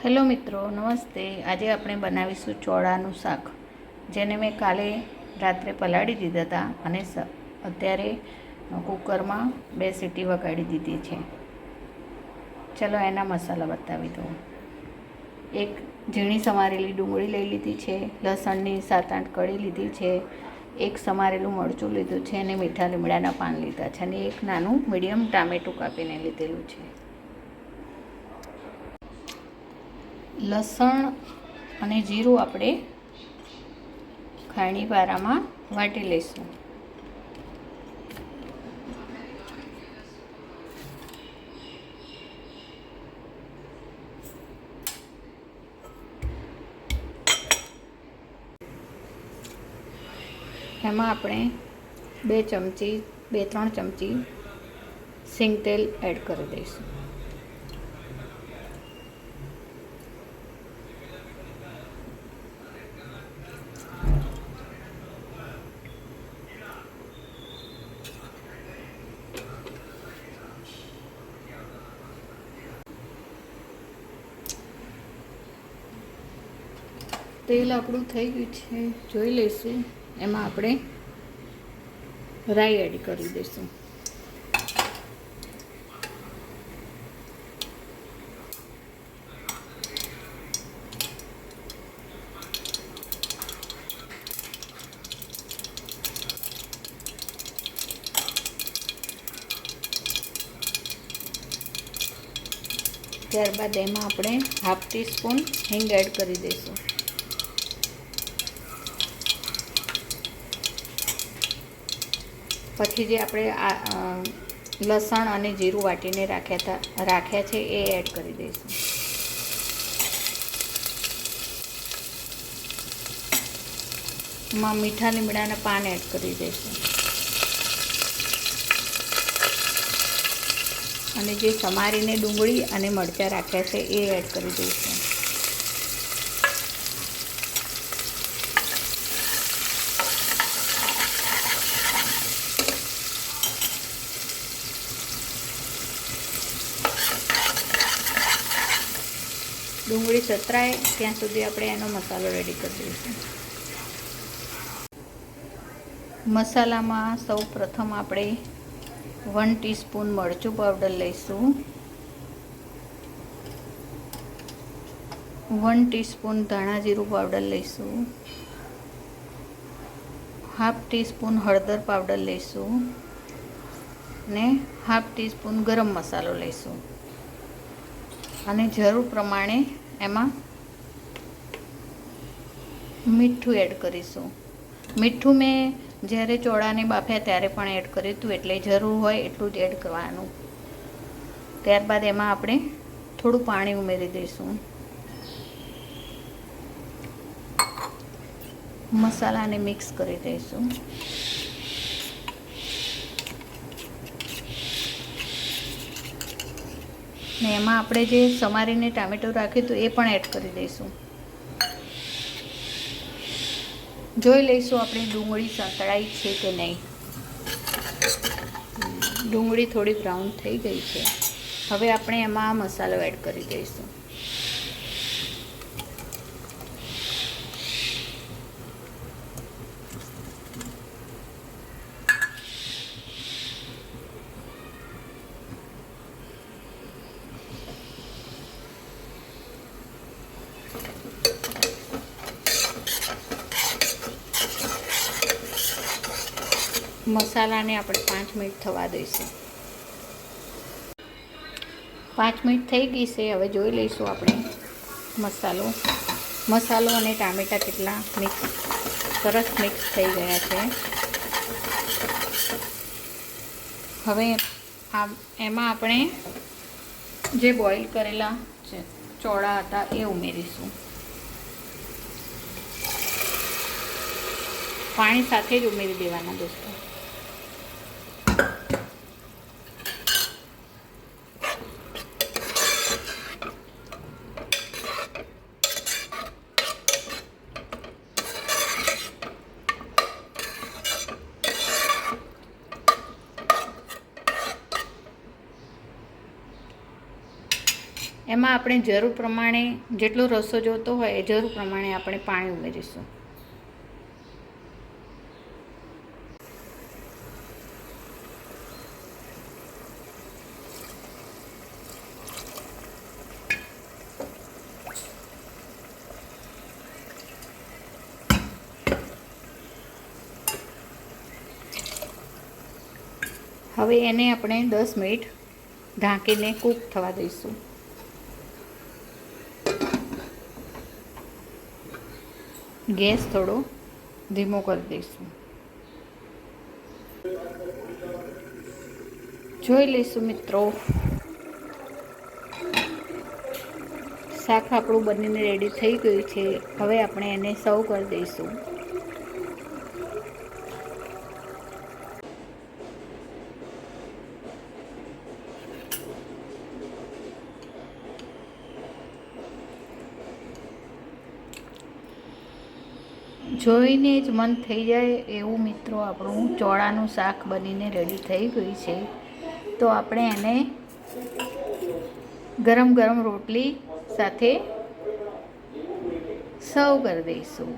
Hello મિત્રો, નમસ્તે। આજે આપણે બનાવીશું ચોળાનું શાક, જેને મેં કાલે રાત્રે પલાળી દીધા હતા અને અત્યારે કુકરમાં 2 સીટી વગાડી દીધી છે। ચલો એના મસાલા બતાવી દઉં। એક ઝીણી સમારેલી ડુંગળી લઈ લીધી છે, લસણની 7-8 કળી લીધી છે, એક સમારેલું મરચું લીધું છે અને મીઠા લીમડાના પાન લીધા છે અને એક નાનું મીડિયમ ટામેટું કાપીને લીધેલું છે। લસણ અને જીરું આપણે ખાણી પારામાં વાટી લઈશું। એમાં આપણે 2-3 ચમચી સિંગ તેલ એડ કરી દઈશું। તેલ આપણું થઈ ગયું છે, જોઈ લઈશું। એમાં આપણે રાઈ એડ કરી દઈશું। ત્યારબાદ એમાં આપણે 1/2 ટીસ્પૂન હિંગ એડ કરી દઈશું। પછી જે આપણે લસણ અને જીરું વાટીને રાખ્યા છે એ એડ કરી દઈશું। એમાં મીઠા લીમડાના પાન એડ કરી દઈશું અને જે સમારીને ડુંગળી અને મરચાં રાખ્યા છે એ એડ કરી દઈશું। ડુંગળી સતરાય ત્યાં સુધી આપણે એનો મસાલો રેડી કરી દઈશું। મસાલામાં સૌ પ્રથમ આપણે 1 ટીસ્પૂન મરચું પાવડર લઈશું, 1 ટીસ્પૂન ધાણા જીરું પાવડર લઈશું, 1/2 ટીસ્પૂન હળદર પાવડર લઈશું અને 1/2 ટીસ્પૂન ગરમ મસાલો લઈશું અને જરૂર પ્રમાણે એમાં મીઠું એડ કરીશું। મીઠું મેં જ્યારે ચોળાને બાફ્યા ત્યારે પણ એડ કર્યું હતું, એટલે જરૂર હોય એટલું જ એડ કરવાનું। ત્યારબાદ એમાં આપણે થોડું પાણી ઉમેરી દઈશું। મસાલાને મિક્સ કરી દઈશું। ને એમાં આપણે જે સમારીને ટામેટું રાખ્યું હતું એ પણ એડ કરી દઈશું। જોઈ લઈશું આપણી ડુંગળી સંતળાઈ છે કે નહીં। ડુંગળી થોડી બ્રાઉન થઈ ગઈ છે। હવે આપણે એમાં મસાલો એડ કરી દઈશું। મસાલાને આપણે 5 મિનિટ થવા દઈશું। 5 મિનિટ થઈ ગઈ છે। હવે જોઈ લઈશું આપણે મસાલો અને ટામેટાં કેટલા સરસ મિક્સ થઈ ગયા છે। હવે એમાં આપણે જે બોઇલ કરેલા ચોળા હતા એ ઉમેરીશું। પાણી સાથે જ ઉમેરી દેવાના દોસ્તો। એમાં આપણે જરૂર પ્રમાણે જેટલો રસો જોતો હોય એ જરૂર પ્રમાણે આપણે પાણી ઉમેરીશું. હવે એને આપણે 10 મિનિટ ઢાંકીને કૂક થવા દઈશું. ગેસ થોડો ધીમો કરી દઈશું. જોઈ લઈશું મિત્રો, શાક આપણું બનીને રેડી થઈ ગયું છે. હવે આપણે એને સર્વ કરી દઈશું. જોઈને જ મન થઈ જાય એવું મિત્રો આપણું ચોળાનું શાક બનીને રેડી થઈ ગયું છે. તો આપણે એને ગરમ ગરમ રોટલી સાથે સર્વ કરી દઈશું.